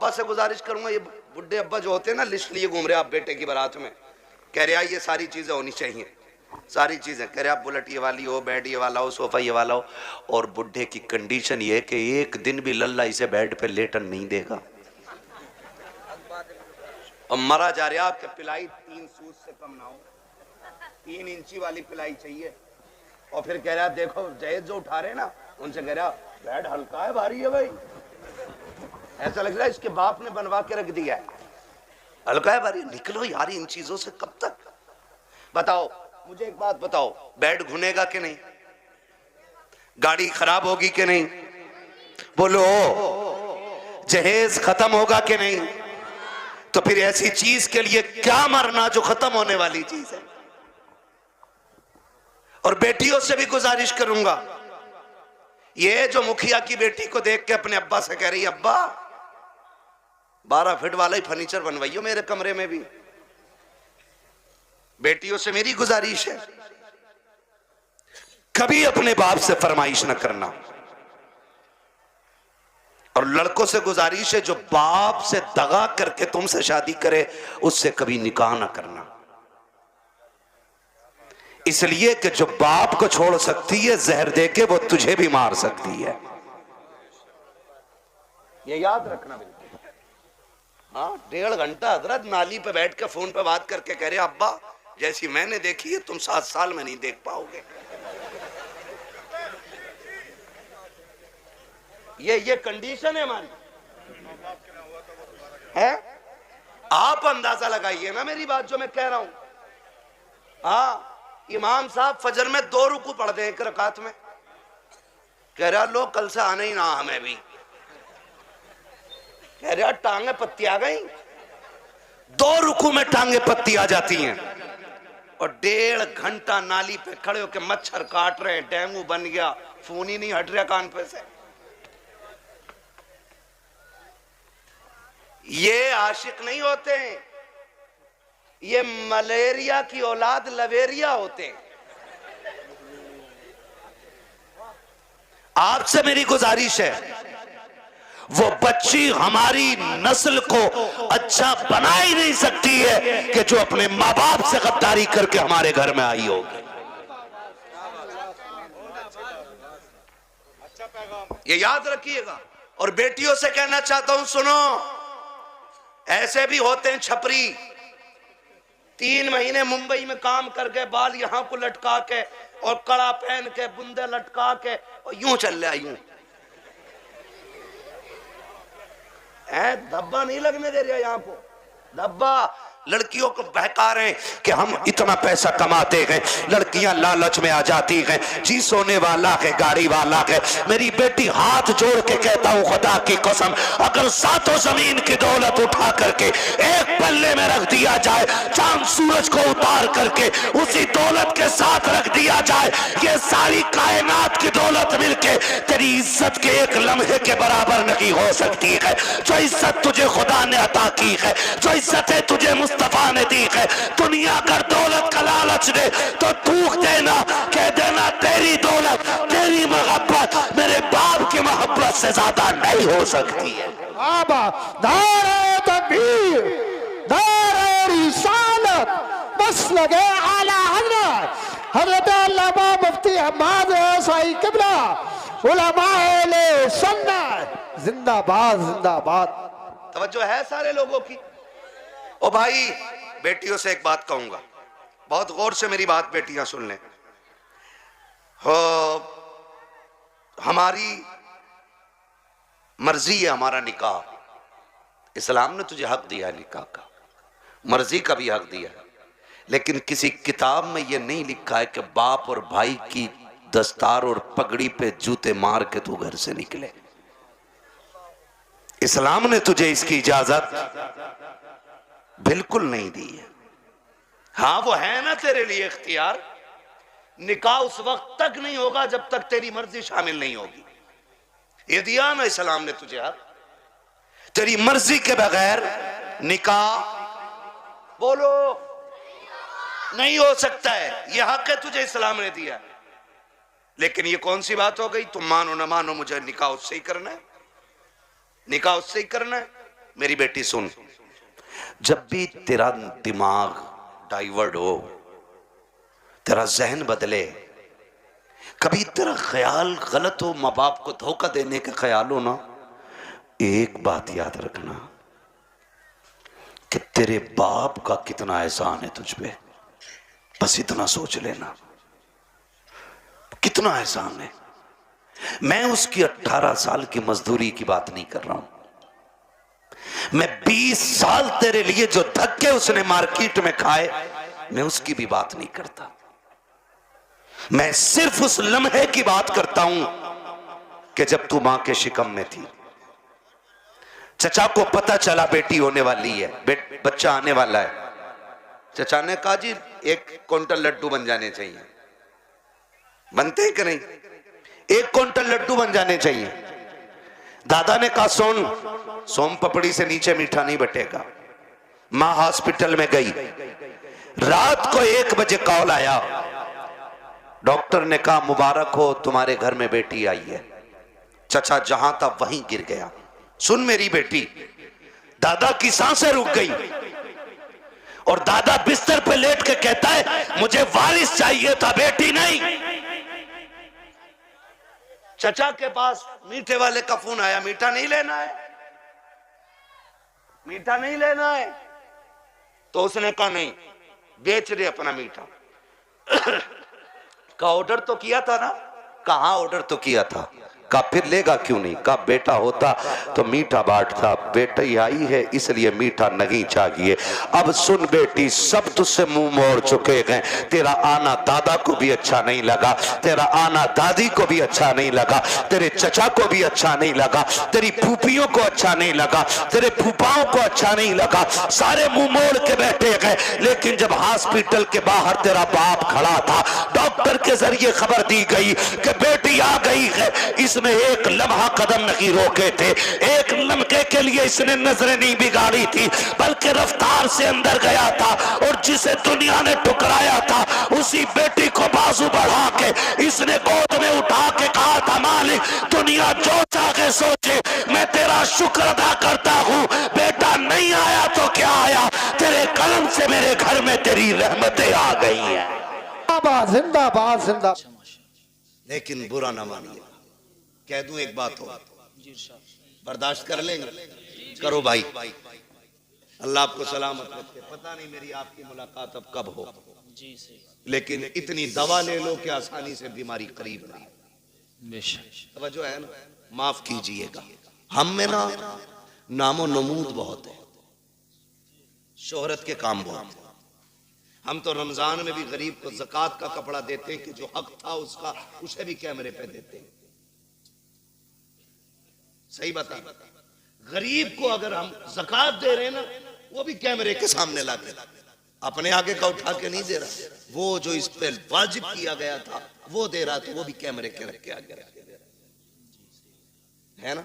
अब्बा से गुजारिश करूंगा, ये बुढ़े अब्बा जो होते हैं ना, लिस्ट लिए घूम रहे आप बेटे की बारात में, कह रहे ये सारी चीजें होनी चाहिए, सारी चीजें, कह रहे आप बुलेट ये वाली हो, बेड ये वाला हो, सोफा ये वाला हो। और बुढ़े की कंडीशन ये है कि एक दिन भी लल्ला इसे बेड पे लेटन नहीं देगा। और मरा जा रहा आपके पिलाई 3 सूत से कम ना हो, 3 इंची वाली पिलाई चाहिए। और फिर कह रहा देखो जहेज जो उठा रहे ना, उनसे कह रहा बेड हल्का है भारी है भाई, ऐसा लग रहा है इसके बाप ने बनवा के रख दिया है, हल्का है भारी। निकलो यार इन चीजों से कब तक। बताओ मुझे एक बात बताओ, बेड घुनेगा कि नहीं, गाड़ी खराब होगी कि नहीं, बोलो, जहेज खत्म होगा कि नहीं, तो फिर ऐसी चीज के लिए क्या मरना जो खत्म होने वाली चीज है। और बेटियों से भी गुजारिश करूंगा, ये जो मुखिया की बेटी को देख के अपने अब्बा से कह रही है अब्बा 12 फीट वाला ही फर्नीचर बनवाइयो मेरे कमरे में भी, बेटियों से मेरी गुजारिश है कभी अपने बाप से फरमाइश न करना। और लड़कों से गुजारिश है जो बाप से दगा करके तुमसे शादी करे उससे कभी निकाह न करना, इसलिए कि जो बाप को छोड़ सकती है जहर देके वो तुझे भी मार सकती है, ये याद रखना बिल्कुल। हाँ 1.5 घंटा हजरत नाली पे बैठ के फोन पे बात करके कह रहे अब्बा जैसी मैंने देखी है तुम 7 साल में नहीं देख पाओगे। ये कंडीशन है हमारी है। आप अंदाजा लगाइए ना मेरी बात जो मैं कह रहा हूं। हाँ इमाम साहब फजर में 2 रुकू पढ़ दे 1 रकात में, कह रहा लो कल से आना ही ना हमें भी, कह रहा टांगे पत्ती आ गई, 2 रुकू में टांगे पत्ती आ जाती हैं। और 1.5 घंटा नाली पे खड़े होकर मच्छर काट रहे हैं, डेंगू बन गया, फोन ही नहीं हट रहा कान पे से। ये आशिक नहीं होते हैं, ये मलेरिया की औलाद लवेरिया होते हैं। आपसे मेरी गुजारिश है वो बच्ची हमारी नस्ल को अच्छा बना ही नहीं सकती है कि जो अपने माँ बाप से गद्दारी करके हमारे घर में आई होगी। ये याद रखिएगा। और बेटियों से कहना चाहता हूं सुनो, ऐसे भी होते हैं छपरी, 3 महीने मुंबई में काम करके बाल यहां को लटका के और कड़ा पहन के बुंदे लटका के और यूं चल रहा यूं, धब्बा नहीं लगने दे रहा यहां को, धब्बा लड़कियों को बहका रहे हैं कि हम इतना पैसा कमाते हैं, लड़कियां लालच में आ जाती हैं, जी सोने वाला है गाड़ी वाला है। मेरी बेटी हाथ जोड़ के कहता हूं खुदा की कसम, अगर 7 जमीन की दौलत उठा करके एक पल्ले में रख दिया जाए, चांद सूरज को उतार करके उसी दौलत के साथ रख दिया जाए, ये सारी कायनात की दौलत मिलके तेरी इज्जत के एक लम्हे के बराबर नहीं हो सकती है। जो इज्जत तुझे खुदा ने अता की है, जो इज्जतें तुझे मुस्तफा ने दी है, दुनिया अगर दौलत का लालच दे तो थूक देना, कह देना तेरी दौलत तेरी मोहब्बत मेरे बाप की मोहब्बत से ज्यादा नहीं हो सकती है। नारे तकबीर, नारे रिसालत, बस लगे आला हजरत हजरत अल्लामा मुफ्ती अहमद साई किबला उलमाए सुन्नत जिंदाबाद जिंदाबाद। तवज्जो है सारे लोगों की। ओ भाई बेटियों से एक बात कहूंगा, बहुत गौर से मेरी बात बेटियां सुन लें। हो हमारी मर्जी है हमारा निकाह, इस्लाम ने तुझे हक दिया है निकाह का, मर्जी का भी हक दिया है, लेकिन किसी किताब में यह नहीं लिखा है कि बाप और भाई की दस्तार और पगड़ी पे जूते मार के तू घर से निकले। इस्लाम ने तुझे इसकी इजाजत बिल्कुल नहीं दी है। हाँ वो है ना तेरे लिए इख्तियार, निकाह उस वक्त तक नहीं होगा जब तक तेरी मर्जी शामिल नहीं होगी, ये दिया ना इस्लाम ने तुझे हक। तेरी मर्जी के बगैर निकाह बोलो नहीं हो सकता है, ये हक है तुझे इस्लाम ने दिया। लेकिन ये कौन सी बात हो गई, तुम मानो ना मानो मुझे निकाह उससे ही करना है, निकाह उससे ही करना है। मेरी बेटी सुन, जब भी तेरा दिमाग डाइवर्ट हो, तेरा जहन बदले, कभी तेरा ख्याल गलत हो, माँ बाप को धोखा देने का ख्याल हो ना, एक बात याद रखना कि तेरे बाप का कितना एहसान है तुझ पे। बस इतना सोच लेना, कितना एहसान है। मैं उसकी 18 साल की मजदूरी की बात नहीं कर रहा हूं, मैं 20 साल तेरे लिए जो धक्के उसने मार्केट में खाए, मैं उसकी भी बात नहीं करता। मैं सिर्फ उस लम्हे की बात करता हूं कि जब तू मां के शिकम में थी, चचा को पता चला बेटी होने वाली है, बच्चा आने वाला है। चचा ने कहा जी 1 क्विंटल लड्डू बन जाने चाहिए। बनते हैं कि नहीं? 1 क्विंटल लड्डू बन जाने चाहिए। दादा ने कहा सुन, सोम पपड़ी से नीचे मीठा नहीं बटेगा। मां हॉस्पिटल में गई, रात को 1 बजे कॉल आया, डॉक्टर ने कहा मुबारक हो, तुम्हारे घर में बेटी आई है। चचा जहां था वहीं गिर गया। सुन मेरी बेटी, दादा की सांसें रुक गई और दादा बिस्तर पे लेट के कहता है मुझे वारिस चाहिए था, बेटी नहीं। चचा के पास मीठे वाले का फोन आया, मीठा नहीं लेना है, मीठा नहीं लेना है। तो उसने कहा नहीं, बेच दे अपना मीठा। का ऑर्डर तो किया था ना? कहां ऑर्डर तो किया था। का फिर लेगा क्यों नहीं? का बेटा होता तो मीठा बांटता, बेटी आई है इसलिए मीठा नहीं चाहिए। अब सुन बेटी, सब तुझसे मुंह मोड़ चुके हैं। तेरा आना दादा को भी अच्छा नहीं लगा, तेरा आना दादी को भी अच्छा नहीं लगा, तेरे चचा को भी अच्छा नहीं लगा, तेरी फूफियों को अच्छा नहीं लगा, तेरे फूफाओं को अच्छा नहीं लगा, सारे मुंह मोड़ के बैठे गए। लेकिन जब हॉस्पिटल के बाहर तेरा बाप खड़ा था, डॉक्टर के जरिए खबर दी गई कि बेटी आ गई है, इसमें एक लम्हा कदम नहीं रोके थे, एक लम्हे के लिए इसने नजरें नहीं बिगाड़ी थी, बल्कि रफ्तार से अंदर गया था और जिसे दुनिया ने ठुकराया था उसी बेटी को बाजू बढ़ा के इसने गोद में उठा के कहा था मालिक दुनिया जो चाहे सोचे, मैं तेरा शुक्र अदा करता हूं। बेटा नहीं आया तो क्या आया, तेरे कलम से मेरे घर में तेरी रहमतें आ गई है। जिंदाबाद जिंदाबाद जिंदाबाद। लेकिन बुरा ना मानिए, कह दूं एक बात हो, बर्दाश्त कर लेंगे? करो भाई, अल्लाह आपको सलामत रखे। पता नहीं मेरी आपकी मुलाकात अब कब हो, लेकिन इतनी दवा ले लो कि आसानी से बीमारी करीब नहीं। जो है ना, माफ कीजिएगा, हम में ना नामो नमूद बहुत है, शोहरत के काम बहुत है। हम तो रमजान में भी गरीब को ज़कात का कपड़ा देते हैं कि जो हक था उसका, उसे भी कैमरे पे देते हैं। सही बता, गरीब को अगर हम ज़कात दे रहे हैं ना, वो भी कैमरे के सामने लाते, अपने आगे का उठा के नहीं दे रहा। वो जो इस पे वाजिब किया गया था वो दे रहा, तो वो भी कैमरे के रख के आगे रख है ना।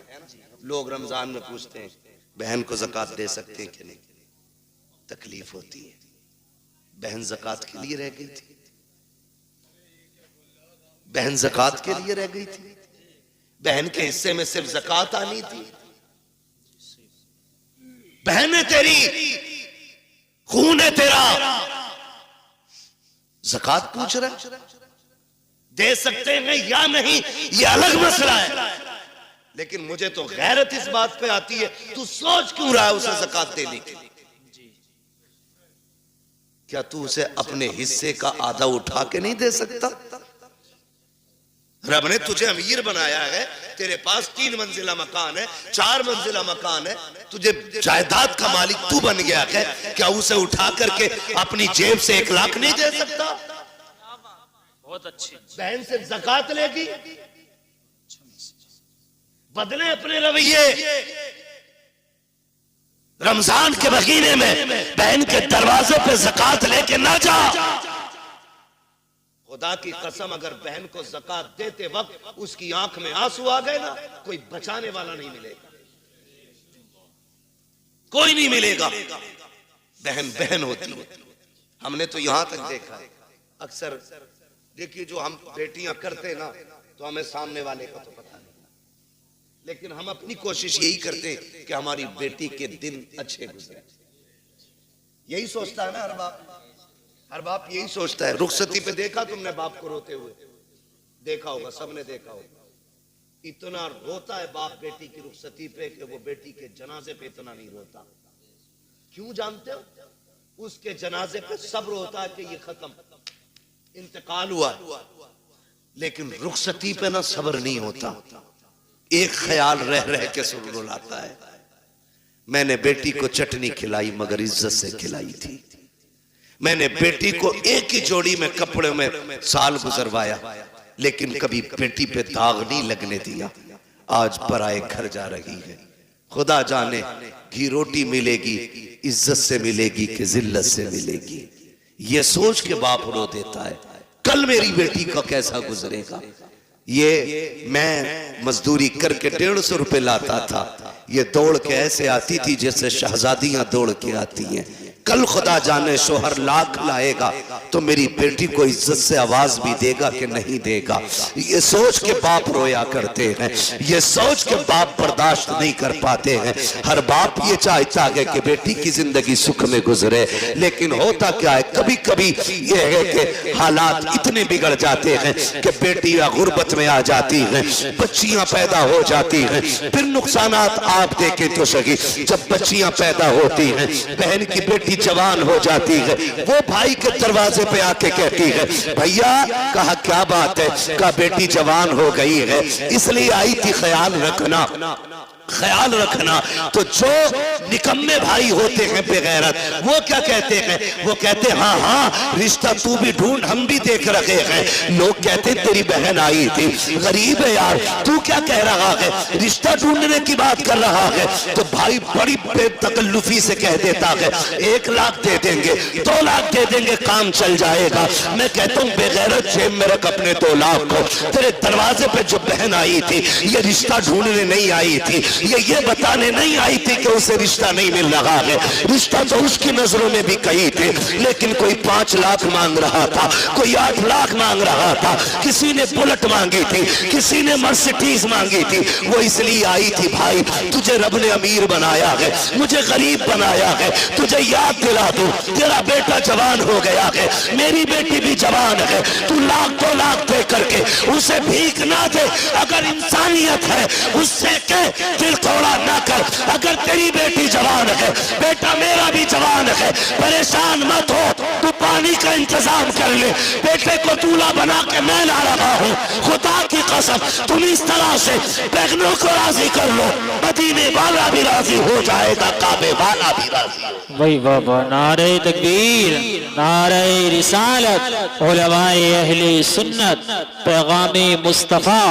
लोग रमजान में पूछते हैं बहन को ज़कात दे सकते हैं कि नहीं, तकलीफ होती है। बहन ज़कात के लिए रह गई थी, बहन ज़कात के लिए रह गई थी, बहन के हिस्से में सिर्फ ज़कात आनी थी। बहन है तेरी, खून है तेरा, ज़कात पूछ रहा, दे सकते हैं या नहीं ये अलग मसला है। लेकिन मुझे तो गैरत इस बात पे आती है, तू सोच क्यों रहा है उसे ज़कात देने की? क्या तू उसे अपने हिस्से का आधा उठा के नहीं दे सकता? रब ने तुझे अमीर बनाया है, तेरे पास 3 मंजिला मकान है, 4 मंजिला मकान है, तुझे जायदाद का मालिक तू बन गया है, क्या उसे उठा करके अपनी जेब से 1 लाख नहीं दे सकता? बहुत अच्छी बहन से ज़कात लेगी, बदले अपने रवैये। रमजान के महीने में बहन के दरवाजे पे ज़कात लेके ना जा। खुदा की कसम, अगर बहन को ज़कात देते वक्त उसकी आंख में आंसू आ गए ना, कोई बचाने वाला नहीं मिलेगा, कोई नहीं मिलेगा। बहन बहन होती है। हमने तो यहां तक देखा है, अक्सर देखिए जो हम बेटियां करते ना, तो हमें सामने वाले का तो पता नहीं, लेकिन हम अपनी कोशिश यही करते हैं कि हमारी बेटी के दिन अच्छे गुजरे। यही सोचता है ना हर बाप यही सोचता है। रुखसती पे देखा तुमने बाप को रोते हुए? देखा होगा, सबने देखा होगा। इतना रोता है बाप बेटी की रुखसती पे कि वो बेटी के जनाजे पे इतना नहीं रोता। क्यों जानते हो? उसके जनाजे पे सब्र होता है कि ये खत्म, इंतकाल हुआ, लेकिन रुखसती पे ना सब्र नहीं होता। एक ख्याल रह रह के सुलझाता है। मैंने बेटी को चटनी खिलाई मगर इज्जत से खिलाई थी। मैंने बेटी को एक ही जोड़ी में कपड़े में साल गुजरवाया, लेकिन कभी बेटी पे दाग नहीं लगने दिया। आज पराए घर जा रही है, खुदा जाने घी रोटी मिलेगी इज्जत से मिलेगी कि जिल्लत से मिलेगी। ये सोच के बाप रो देता है कल मेरी बेटी का कैसा गुजरेगा। ये मैं मजदूरी करके 150 रुपए लाता था, ये दौड़ के ऐसे आती थी जैसे शहजादियां दौड़ के आती हैं। कल खुदा जाने शोहर लाख लाएगा तो मेरी बेटी को इज्जत से आवाज भी देगा कि नहीं देगा। ये सोच के बाप रोया करते हैं, ये सोच के बाप बर्दाश्त नहीं कर पाते हैं। हर बाप ये चाहता है कि बेटी की जिंदगी सुख में गुजरे, लेकिन होता क्या है कभी कभी ये है कि हालात इतने बिगड़ जाते हैं कि बेटी या गुर्बत में आ जाती है, बच्चियां पैदा हो जाती हैं। फिर नुकसानात आप देखें तो सही, जब बच्चियां पैदा होती हैं, बहन की बेटी जवान हो जाती है, वो भाई के दरवाजे पे आके कहती है भैया, कहा क्या बात है? कहा बेटी जवान हो गई है इसलिए आई थी, ख्याल रखना ख्याल रखना। तो जो निकम्मे भाई होते हैं बेगैरत, वो क्या कहते हैं? वो कहते हैं हाँ हाँ रिश्ता तू भी ढूंढ, हम भी देख रहे हैं। लोग कहते हैं तेरी बहन आई थी, गरीब है यार, तू क्या कह रहा है, रिश्ता ढूंढने की बात कर रहा है। तो भाई बड़ी बेतकल्लुफी से कह देता है 1 लाख दे देंगे, 2 लाख दे देंगे, काम चल जाएगा। मैं कहता हूँ बेगैरत, जेब में रख अपने 2 लाख को। तेरे दरवाजे पे जो बहन आई थी ये रिश्ता ढूंढने नहीं आई थी, ये बताने नहीं आई थी कि उसे रिश्ता नहीं मिल रहा है। रिश्ता तो उसकी नजरों में भी कही थे, लेकिन कोई 5 लाख मांग रहा था, कोई 8 लाख मांग रहा था, किसी ने बुलेट मांगी थी, किसी ने मर्सिडीज मांगी थी। वो इसलिए आई थी भाई तुझे रब ने अमीर बनाया है, मुझे गरीब बनाया है, तुझे याद दिला दूं तेरा बेटा जवान हो गया है, मेरी बेटी भी जवान है। तू 1-2 लाख दे करके उसे भीख ना दे। अगर इंसानियत है उससे कह दिल थोड़ा ना कर। अगर तेरी बेटी जवान है, बेटा मेरा भी जवान है, परेशान मत हो, तू पानी का इंतजाम कर ले। बेटे को दूल्हा बना के मैं ला रहा हूँ, खुदा की कसम तुम इस तरह से बहनों को राजी कर लो, मदीने वाला भी राजी हो जाएगा, काबे वाला भी राजी हो। वही बाबा, नारे तकबीर, नारे रिसालत, उलमाए अहले सुन्नत, पैगामे मुस्तफा,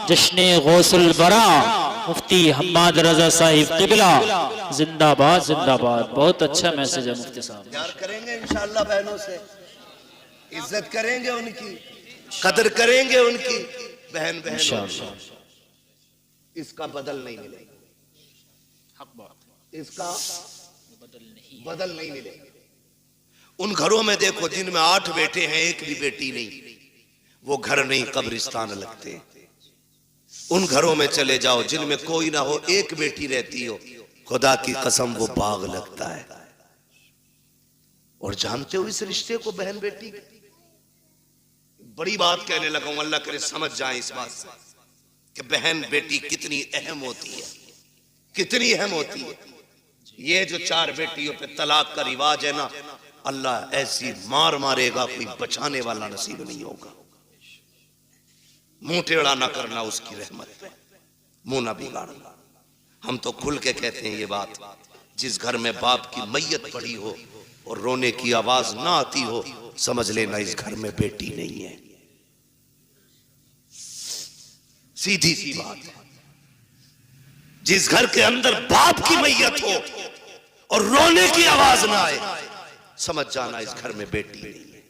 जश्ने गौसुल बरा, मुफ्ती हम्माद रजा साहिब किबला, जिंदाबाद जिंदाबाद। बहुत अच्छा मैसेज है मुफ्ती साहब। प्यार करेंगे इंशाअल्लाह बहनों से, इज्जत करेंगे उनकी, कदर करेंगे उनकी, बहन इसका बदल नहीं मिलेगा, इसका बदल नहीं मिलेगा। उन घरों में देखो जिनमें 8 बेटे हैं, एक भी बेटी नहीं, वो घर नहीं कब्रिस्तान लगते हैं। उन घरों में चले जाओ जिनमें कोई ना हो, एक बेटी रहती हो, खुदा की कसम वो बाग लगता है। और जानते हो इस रिश्ते को बहन बेटी, बड़ी बात कहने लगा हूं, अल्लाह करे समझ जाए इस बात से कि बहन बेटी कितनी अहम होती है, कितनी अहम होती है। ये जो 4 बेटियों पे तलाक का रिवाज है ना, अल्लाह ऐसी मार मारेगा कोई बचाने वाला नसीब नहीं होगा। मुंह टेढ़ा ना करना उसकी रहमत पे, मुंह ना बिगाड़ना। हम तो खुल के कहते हैं ये बात, जिस घर में बाप की मैयत पड़ी हो और रोने की आवाज ना आती हो, समझ लेना इस घर में बेटी नहीं है। सीधी सी बात है। जिस घर के अंदर बाप की मैयत हो और रोने की आवाज ना आए, समझ जाना इस घर में बेटी नहीं है।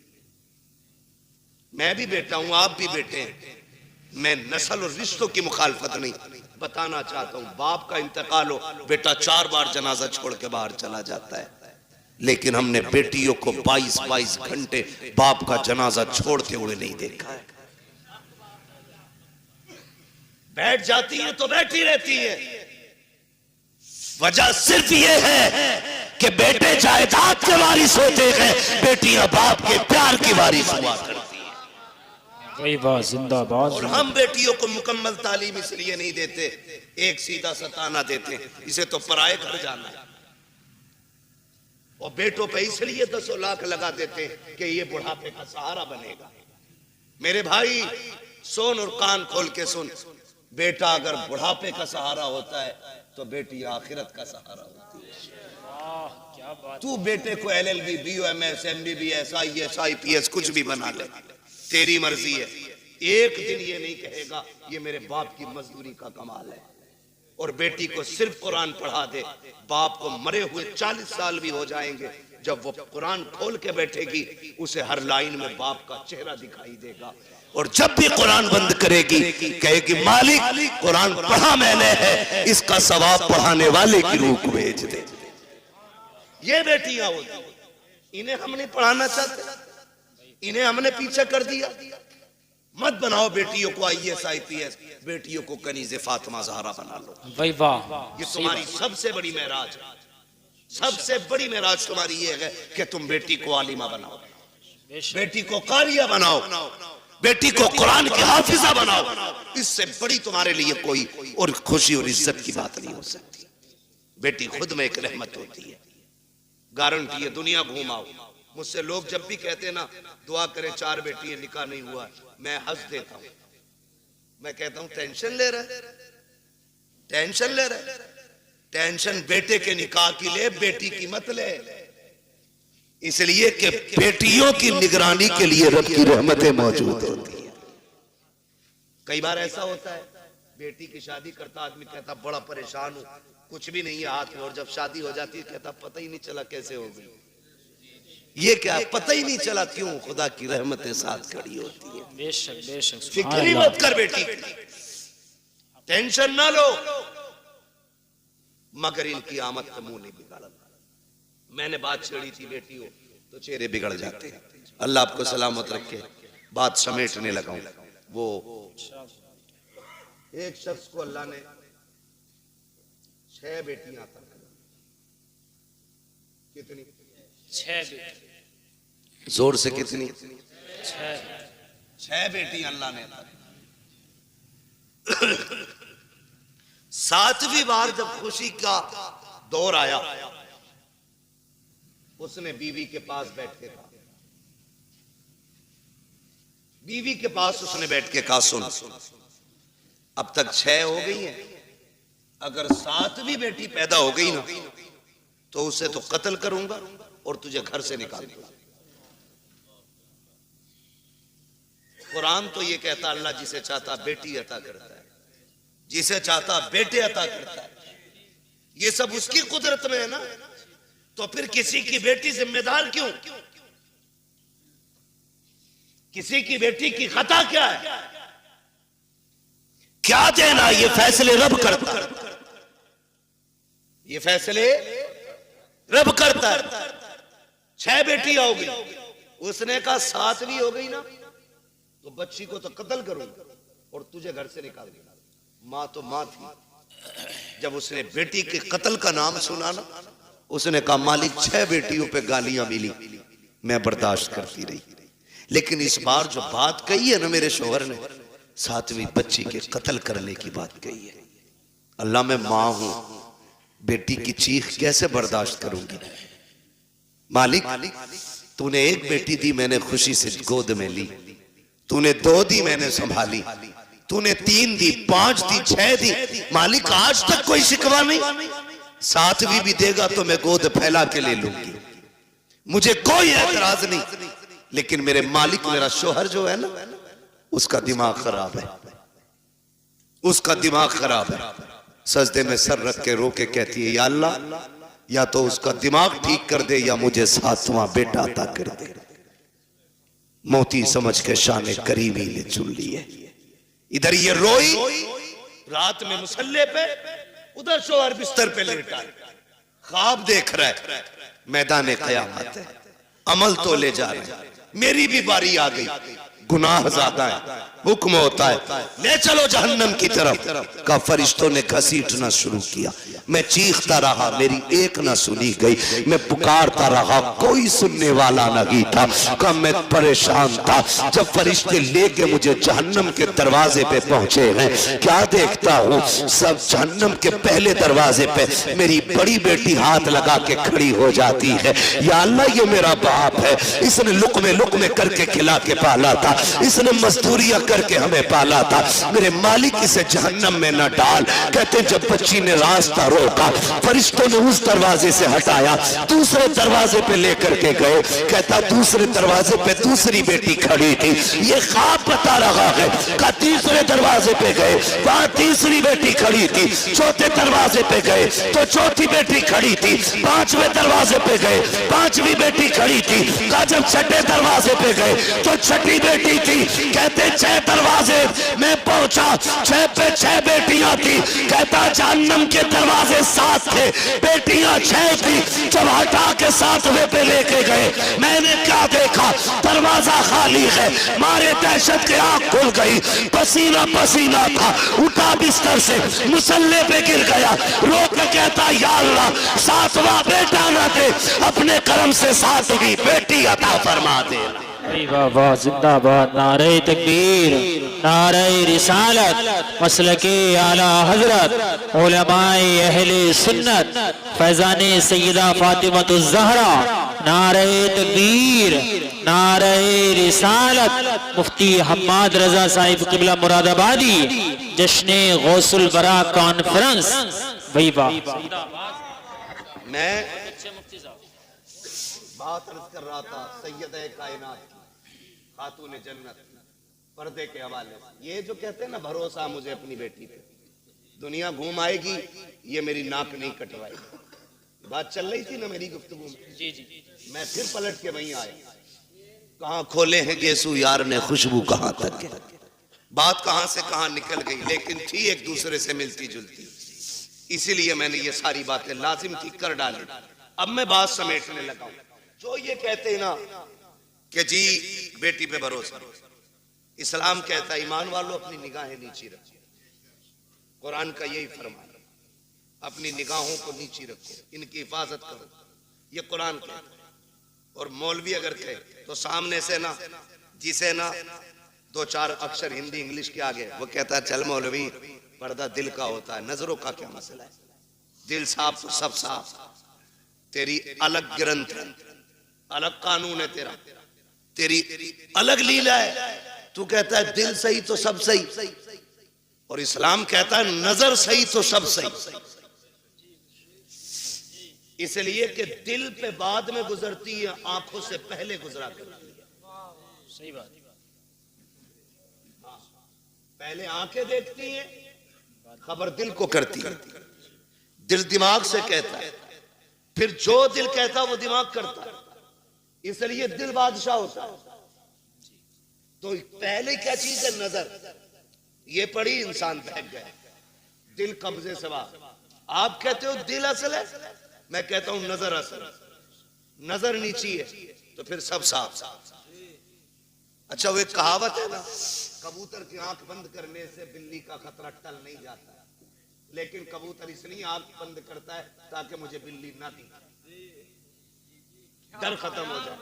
मैं भी बेटा हूं, आप भी बेटे हैं। मैं नस्ल और रिश्तों की मुखालफत नहीं, बताना चाहता हूं बाप का इंतकाल हो, बेटा 4 बार जनाजा छोड़ के बाहर चला जाता है, लेकिन हमने बेटियों को 22-22 घंटे बाप का जनाजा छोड़ते हुए नहीं देखा है। बैठ जाती हैं तो बैठी रहती हैं। वजह सिर्फ ये है कि बेटे जायदाद के वारिस होते हैं, बेटियां बाप के प्यार की वारिस हुआ करती हैं। वही बात जिंदाबाद। और हम बेटियों को मुकम्मल तालीम इसलिए नहीं देते, एक सीधा सताना देते हैं, इसे तो पराए घर जाना है। और बेटों पे इसलिए 10 लाख लगा देते हैं कि ये बुढ़ापे का सहारा बनेगा। मेरे भाई सुन और कान खोल के सुन, बेटा अगर बुढ़ापे का सहारा होता है तो बेटी आखिरत का सहारा होती है। तू बेटे को LLB, BOMS, MBBS, IAS, IPS कुछ भी बना ले, तेरी मर्जी है। एक दिन ये नहीं कहेगा ये मेरे बाप की मजदूरी का कमाल है। और बेटी को सिर्फ कुरान पढ़ा दे, बाप को मरे हुए 40 साल भी हो जाएंगे, जब वो कुरान खोल के बैठेगी उसे हर लाइन में बाप का चेहरा दिखाई देगा। और जब भी कुरान बंद करेगी कहेगी मालिक कुरान पढ़ा मैंने है, इसका सवाब पढ़ाने वाले की रूह को भेज दे। ये बेटियां होती, इन्हें हम नहीं पढ़ाना चाहते, इन्हें हमने पीछे कर दिया। मत बनाओ बेटियों को IAS, IPS, बेटियों को कनीज़े फातिमा ज़हरा बना लो। भाई वाह, ये तुम्हारी सबसे बड़ी महराज है, सबसे बड़ी महराज तुम्हारी ये है कि तुम बेटी को आलिमा बनाओ, बेटी को कारिया बनाओ, बेटी को कुरान की हाफिजा बनाओ। इससे बड़ी तुम्हारे लिए कोई और खुशी और इज्जत की बात नहीं हो सकती। बेटी खुद में एक रहमत होती है, गारंटी है। दुनिया घूमाओ, मुझसे लोग जब भी कहते ना दुआ करें 4 बेटियां निकाह नहीं हुआ, मैं हंस देता हूं। मैं कहता हूं टेंशन ले रहे, टेंशन ले रहे, टेंशन बेटे के निकाह की ले, बेटी की मत ले। इसलिए कि बेटियों की निगरानी के लिए रब की रहमतें मौजूद होती हैं। कई बार ऐसा होता है, बेटी की शादी करता आदमी कहता बड़ा परेशान हूं, कुछ भी नहीं है हाथ में, और जब शादी हो जाती है कहता पता ही नहीं चला कैसे हो गई। ये क्या पता ही नहीं चला, क्यों? खुदा की रहमतें साथ खड़ी होती है। बेशक बेशक, फिक्र ही मत कर बेटी, टेंशन ना लो, मगर इनकी आमद का मुंह नहीं बिगाड़ा। मैंने बात छेड़ी थी बेटी हो तो चेहरे बिगड़ जाते हैं। अल्लाह आपको सलामत रखे। बात समेटने लगा हूं। वो एक शख्स को अल्लाह ने 6 बेटियां अता की। कितनी? 6 बेटी। जोर से कितनी? 6 बेटियां अल्लाह ने अता की। 7वीं बार जब खुशी का दौर आया, उसने बीवी के पास बैठ के कहा, बीवी के पास उसने बैठ के कहा सुन, अब तक 6 हो गई हैं, अगर 7वीं बेटी पैदा हो गई ना तो उसे तो कत्ल करूंगा और तुझे घर से निकाल दूंगा। कुरान तो ये कहता अल्लाह जिसे चाहता बेटी अता करता है, जिसे चाहता बेटे अता करता है। ये सब उसकी कुदरत में है ना, तो फिर किसी की बेटी जिम्मेदार क्यों? किसी की बेटी की खता क्या है? क्या देना? ये फैसले रब करता है, ये फैसले रब करता है। 6 बेटियां हो गई, उसने कहा 7वीं हो गई ना तो बच्ची को तो कत्ल करूंगा और तुझे घर से निकाल दूंगा। मां तो मां थी, जब उसने बेटी के कत्ल का नाम सुना ना, उसने कहा मालिक 6 बेटियों पे गालियां मिली, मैं बर्दाश्त करती रही, लेकिन इस बार जो बात कही है ना मेरे शोहर ने, 7वीं बच्ची के कत्ल करने की बात कही है। अल्लाह मैं मां हूं, बेटी की चीख कैसे बर्दाश्त करूंगी? मालिक तूने 1 बेटी दी, मैंने खुशी से गोद में ली, तूने 2 दी, मैंने संभाली, तूने 3 दी, 5 दी, 6 दी, मालिक आज तक कोई शिकवा नहीं। 7वीं भी देगा तो मैं गोद फैला के ले लूंगी, मुझे कोई एतराज नहीं। लेकिन मेरे मालिक, मेरा शोहर जो है ना, उसका दिमाग खराब है, उसका दिमाग खराब है। सजदे में सर रख के रो के कहती है या अल्लाह, या तो उसका दिमाग ठीक कर दे या मुझे 7वां बेटा अता कर दे। मोती समझ के शाने करीमी ने चुन ली है। इधर ये रोई रात में मुसल्ले पे, उधर शोहर बिस्तर पे लेटा है, ख्वाब देख रहा है, मैदान क़यामत है, अमल तो ले जा रहे हैं। मेरी भी बारी आ गई, गुनाह ज्यादा है, हुक्म होता है ले चलो जहन्नम की तरफ। का फरिश्तों ने घसीटना शुरू किया, मैं चीखता रहा, मेरी एक ना सुनी गई, मैं पुकारता रहा, कोई सुनने वाला नहीं था। का मैं परेशान था। जब फरिश्ते लेके मुझे जहन्नम के दरवाजे पे पहुंचे हैं, क्या देखता हूँ, सब जहन्नम के पहले दरवाजे पे मेरी बड़ी बेटी हाथ लगा के खड़ी हो जाती है। या अल्लाह, ये मेरा बाप है, इसने लुकमे लुकमे करके खिला के पाला था, इसने मजदूरियां करके हमें पाला था, मेरे मालिक इसे जहन्नम में न डाल। कहते जब बच्ची ने रास्ता रोका, फरिश्तों ने उस दरवाजे से हटाया, दूसरे दरवाजे पे लेकर के गए। कहता दूसरे दरवाजे पे दूसरी बेटी खड़ी थी, ये ख्वाब बता रहा है। का तीसरे दरवाजे पे गए, वहां तीसरी बेटी खड़ी थी। चौथे दरवाजे पे गए तो चौथी बेटी खड़ी थी। पांचवें दरवाजे पे गए, पांचवी बेटी खड़ी थी। का जब छठे दरवाजे पे गए तो छठी बेटी थी। कहते 6 दरवाजे मैं पहुंचा, 6 पे 6 बेटियां थी। कहता जहन्नम के दरवाजे 7 थे, बेटियां 6 थी। जब हटा के 7वें पे लेके गए, मैंने क्या देखा, दरवाजा खाली है। मारे दहशत के आंख खुल गई, पसीना पसीना था, उठा बिस्तर से, मुसल्ले पे गिर गया, रो के कहता या अल्लाह 7वां बेटा ना दे, अपने करम से 7वीं बेटी अता फरमा दे। वाह वाह, जिंदाबाद, नारे तकबीर, नारे रिसालत, मसलके आला हजरत, उलमाए अहले सुन्नत, फैजाने सैयदा फातिमतुज़ ज़हरा, नारे तकबीर, नारे रिसालत, मुफ्ती हम्माद रजा साहिब क़िबला मुरादाबादी, जश्ने गौसुल बरा कॉन्फ्रेंस। वही वाह, मैं बात अर्ज कर रहा था सैयद कायनात की, खातून जन्नत, पर्दे के हवाले से। ये जो कहते हैं ना भरोसा मुझे अपनी बेटी पे, दुनिया घूम आएगी, ये मेरी नाक नहीं कटवाएगी। बात चल रही थी ना मेरी गुफ्तगू में, जी जी, मैं फिर पलट के वहीं आया। कहाँ खोले हैं गेसू यार ने खुशबू कहाँ तक है। बात कहाँ से कहाँ निकल गई, लेकिन थी एक दूसरे से मिलती जुलती, इसीलिए मैंने ये सारी बातें लाजिम थी कर डाली। अब मैं बात समेटने लगा हूं। जो ये कहते हैं ना कि जी बेटी पे भरोसा, इस्लाम कहता है ईमान वालों अपनी निगाहें नीची रखो। कुरान का यही फरमान है, अपनी निगाहों को नीची रखो, इनकी हिफाजत करो, ये कुरान कहता है। और मौलवी अगर कहे तो सामने से ना, जिसे ना 2-4 अक्षर हिंदी इंग्लिश के आगे, वो कहता है चल मौलवी, पर्दा दिल का होता है, नजरों का क्या मसला है, दिल साफ तो सब साफ, तेरी अलग ग्रंथ है, अलग कानून है तेरा, तेरी अलग लीला है। तू कहता है दिल सही तो सब सही, और इस्लाम कहता है नजर सही तो सब सही। इसलिए कि दिल पे बाद में गुजरती है, आंखों से पहले गुजरा करती है। सही बात, पहले आंखें देखती हैं, खबर दिल को करती है, दिल दिमाग से कहता है, फिर जो दिल कहता है वो दिमाग करता है, इसलिए दिल बादशाह होता है। तो पहले क्या चीज है, नजर, ये पड़ी इंसान बहक गए, दिल कब्जे से बाहर। आप कहते हो दिल असल है, मैं कहता हूं नजर असल। नजर नीची है तो फिर सब साफ। अच्छा, वो एक कहावत है ना, कबूतर की आंख बंद करने से बिल्ली का खतरा टल नहीं जाता, लेकिन कबूतर इसलिए आंख बंद करता है ताकि मुझे बिल्ली ना दिखे, डर खत्म हो जाए।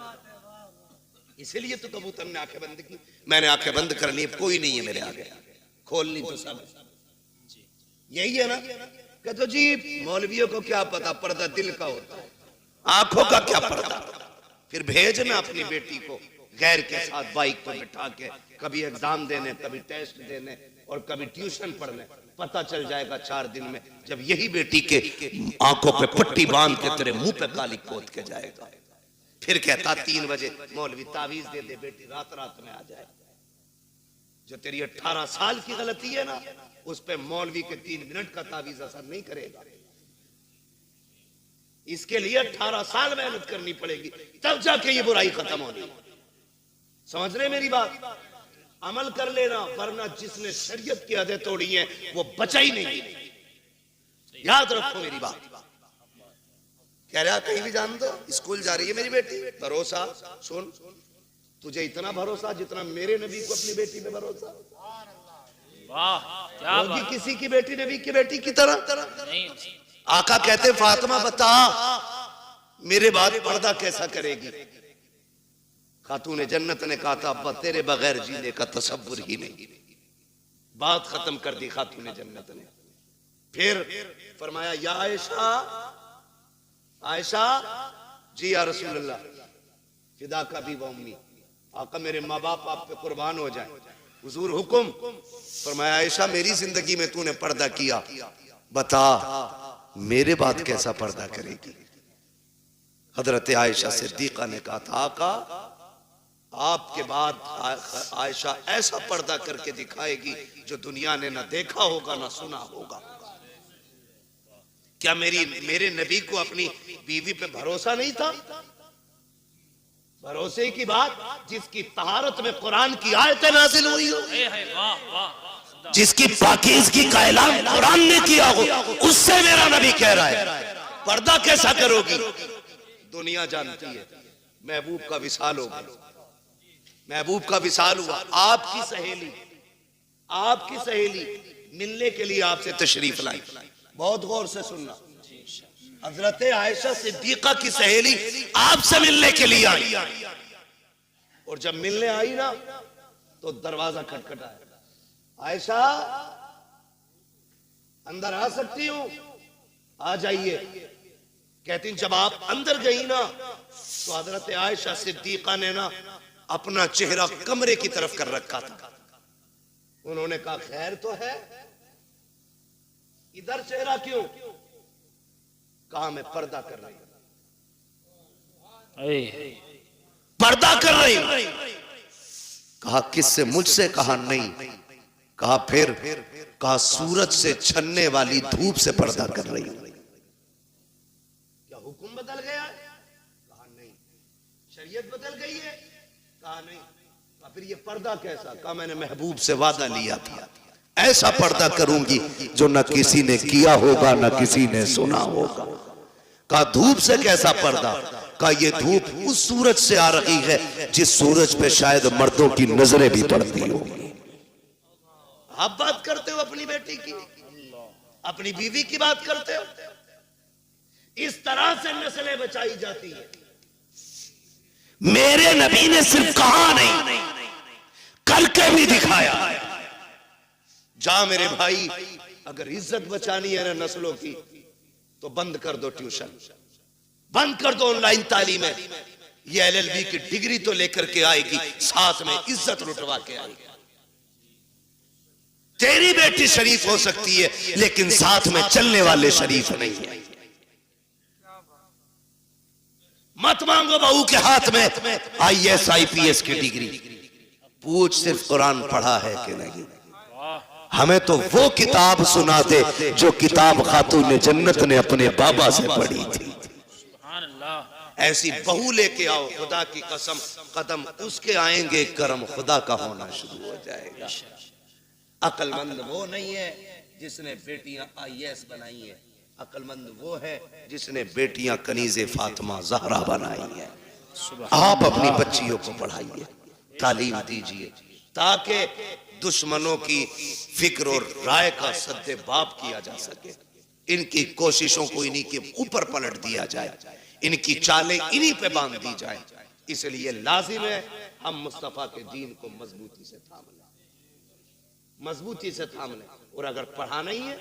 इसलिए तो कबूतर ने आंखें बंद की, मैंने आंखें बंद कर ली, कोई नहीं है मेरे आगे, खोलनी तो सब। यही है ना, कहते जी मौलवियों को क्या पता, पर्दा दिल का होता है, आंखों का क्या पर्दा। फिर भेजना अपनी बेटी को गैर के साथ बाइक पर बिठा के, कभी एग्जाम देने, कभी टेस्ट देने, और कभी ट्यूशन पढ़ने। पता चल जाएगा 4 दिन में, जब यही बेटी के आंखों पे पट्टी बांध के तेरे मुंह पे काली पोत के जाएगा। फिर कहता 3 बजे मौलवी तावीज दे दे, बेटी रात रात में आ जाए। जो तेरी 18 साल की गलती है ना, उस पे मौलवी के 3 मिनट का तावीज असर नहीं करेगा। इसके लिए 18 साल मेहनत करनी पड़ेगी, तब जाके ये बुराई खत्म होनी। समझ रहे मेरी बात? अमल कर लेना, वरना जिसने शरीयत की हदें तोड़ी हैं वो बचा ही नहीं। याद रखो मेरी बात। कह रहा कहीं भी जान दो, स्कूल जा रही है मेरी बेटी, भरोसा सुन, तुझे इतना भरोसा जितना मेरे नबी को अपनी बेटी पे भरोसा। वाह क्या होगी बात। किसी की बेटी नबी की बेटी की तरह? नहीं आका कहते फातिमा बता मेरे बाद पर्दा कैसा करेगी? खातून जन्नत ने कहा था अब्बा तेरे बगैर जीने का तसव्वुर ही नहीं। बात खत्म कर दी खातून जन्नत ने। फिर फरमाया या आयशा, आयशा जी या रसूल अल्लाह फिदा का भी व उम्मी, आका मेरे माँ बाप आप पे कुर्बान हो जाए, हुजूर हुक्म। फरमाया आयशा मेरी जिंदगी में तूने पर्दा किया, बता मेरे बाद कैसा पर्दा करेगी? हजरत आयशा सिद्दीका ने कहा था आका आपके बाद आयशा ऐसा पर्दा करके दिखाएगी जो दुनिया ने ना देखा होगा ना सुना होगा। क्या मेरे नबी को अपनी बीवी पे भरोसा नहीं था? भरोसे की बात जिसकी तहारत में कुरान की आयतें नाजिल हुई हो, जिसकी पाकीज़गी का ऐलान कुरान ने किया हो, उससे मेरा नबी कह रहा है पर्दा कैसा करोगी? दुनिया जानती है महबूब का विसाल हो गया, महबूब का विसाल हुआ। आपकी सहेली मिलने के लिए आपसे तशरीफ लाई। बहुत गौर से सुनना, हजरत आयशा सिद्दीका की सहेली आपसे मिलने के लिए आई, और जब मिलने आई ना तो दरवाजा खटखटाया, आयशा अंदर आ सकती हूं? आ जाइए। कहती जब आप अंदर गई ना तो हजरत आयशा सिद्दीका ने ना अपना चेहरा कमरे की तरफ कर रखा था। उन्होंने कहा खैर तो है, इधर चेहरा क्यों? कहा मैं पर्दा कर रही हूं, पर्दा कर रही हूं। कहा किससे? मुझसे। कहा नहीं। कहा फिर? कहा सूरज से छनने वाली धूप से पर्दा कर रही हूं। क्या हुक्म बदल गया? कहा नहीं। शरीयत बदल गई है? कहा नहीं। कहा फिर ये पर्दा कैसा? कहा मैंने महबूब से वादा लिया था ऐसा पर्दा करूंगी जो न किसी ने किया होगा न किसी ने सुना होगा। कहा धूप से कैसा पर्दा? कहा ये धूप उस सूरज से आ रही है जिस सूरज पे शायद मर्दों की नजरें भी पड़ती होगी। आप बात करते हो अपनी बेटी की, अपनी बीवी की बात करते हो। इस तरह से नस्लें बचाई जाती है। मेरे नबी ने सिर्फ कहा नहीं करके भी दिखाया। जा मेरे भाई, अगर इज्जत बचानी है ना नस्लों की तो बंद कर दो ट्यूशन, बंद कर दो ऑनलाइन तालीमें। ये एलएलबी की डिग्री तो लेकर के आएगी, साथ में इज्जत लुटवा के आएगी। तेरी बेटी शरीफ हो सकती है लेकिन साथ में चलने वाले शरीफ नहीं है। मत मांगो बहू के हाथ में आईएएस आईपीएस की डिग्री, पूछ सिर्फ कुरान पढ़ा है कि नहीं। हमें तो वो किताब सुना दे जो किताब खातून जन्नत ने अपने बाबा से पढ़ी थी। ऐसी बहू लेके आओ, खुदा की कसम कदम उसके आएंगे, करम खुदा का होना शुरू हो जाएगा। अक्लमंद वो नहीं है जिसने बेटियां आईएएस बनाई है, अक्लमंद वो है जिसने बेटियां कनीज़े फातिमा ज़हरा बनाई है। आप अपनी बच्चियों को पढ़ाइए, तालीम दीजिए, ताकि दुश्मनों की फिक्र और राय का सद्दे बाप किया जा सके। इनकी कोशिशों को इन्हीं के ऊपर पलट दिया जाए, इनकी चालें इन्हीं पे बांध दी जाए। इसलिए लाजिम है हम मुस्तफा के दीन को मजबूती से थाम लें, मजबूती से थाम लें। और अगर पढ़ाना ही है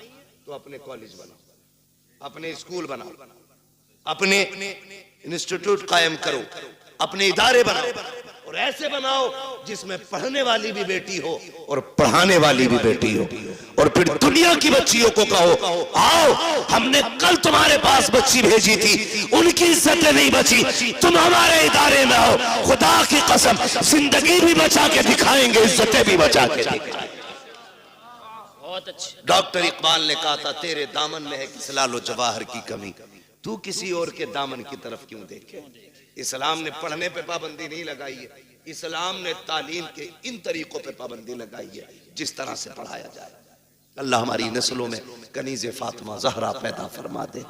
तो अपने कॉलेज बनाओ, अपने स्कूल बनाओ, अपने इंस्टीट्यूट कायम करो, अपने इदारे बनाओ, और ऐसे बनाओ जिसमें पढ़ने वाली भी बेटी हो और पढ़ाने वाली भी बेटी हो। और फिर दुनिया की बच्चियों को कहो आओ, हमने कल तुम्हारे पास बच्ची भेजी थी, उनकी इज्जतें नहीं बची, तुम हमारे इदारे में आओ, खुदा की कसम जिंदगी भी बचा के दिखाएंगे, इज्जतें भी बचा के दिखाएंगे। डॉक्टर इकबाल ने कहा था तेरे दामन में है किस लालो जवाहर की कमी, तू किसी और के दामन की तरफ क्यों देखे। इस्लाम ने पढ़ने पे पाबंदी नहीं लगाई है, इस्लाम ने तालीम के इन तरीकों पे पाबंदी लगाई है जिस तरह से पढ़ाया जाए। अल्लाह हमारी नस्लों में कनीज़े फातिमा ज़हरा पैदा फरमा दे।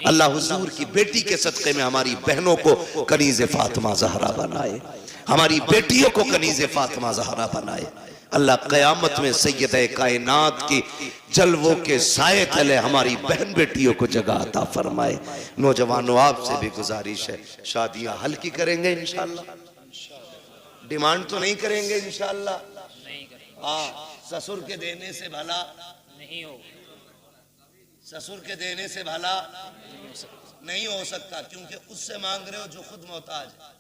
अल्लाह हुजूर की बेटी के सदक़े में हमारी बहनों को कनीज़े फातिमा ज़हरा बनाए, हमारी बेटियों को कनीज़े फातिमा ज़हरा बनाए। अल्लाह क़यामत में सैयदे कायनात की जलवों के साए तले हमारी बहन बेटियों को जगह अता फरमाए। नौजवानों, आपसे भी गुजारिश है, शादियां हल्की करेंगे इंशाअल्लाह, डिमांड तो नहीं करेंगे इंशाअल्लाह। हाँ, ससुर के देने से भला नहीं हो, ससुर के देने से भला नहीं हो सकता, क्योंकि उससे मांग रहे हो जो खुद मोहताज है।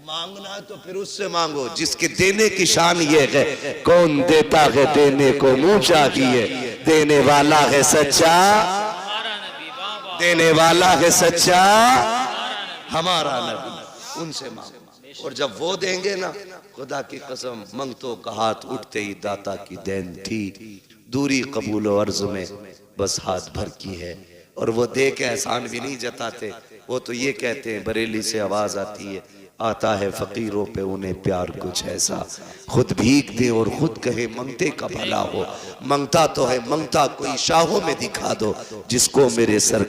मांगना है तो फिर उससे मांगो जिसके देने की शान ये है, कौन देता है देने को मुंह चाहिए, देने वाला है सच्चा, देने वाला है सच्चा हमारा नबी, उनसे मांगो। और जब वो देंगे ना, खुदा की कसम, मंगतों का हाथ उठते ही दाता की देन थी, दूरी कबूल और अर्ज में बस हाथ भर की है। और वो दे के एहसान भी नहीं जताते, वो तो ये कहते हैं, बरेली से आवाज आती है, आता है फकीरों पे उन्हें प्यार कुछ ऐसा, खुद भीख दे और खुद कहे मंगते का भला हो। मंगता तो है, मंगता कोई शाहों में दिखा दो, जिसको मेरे सर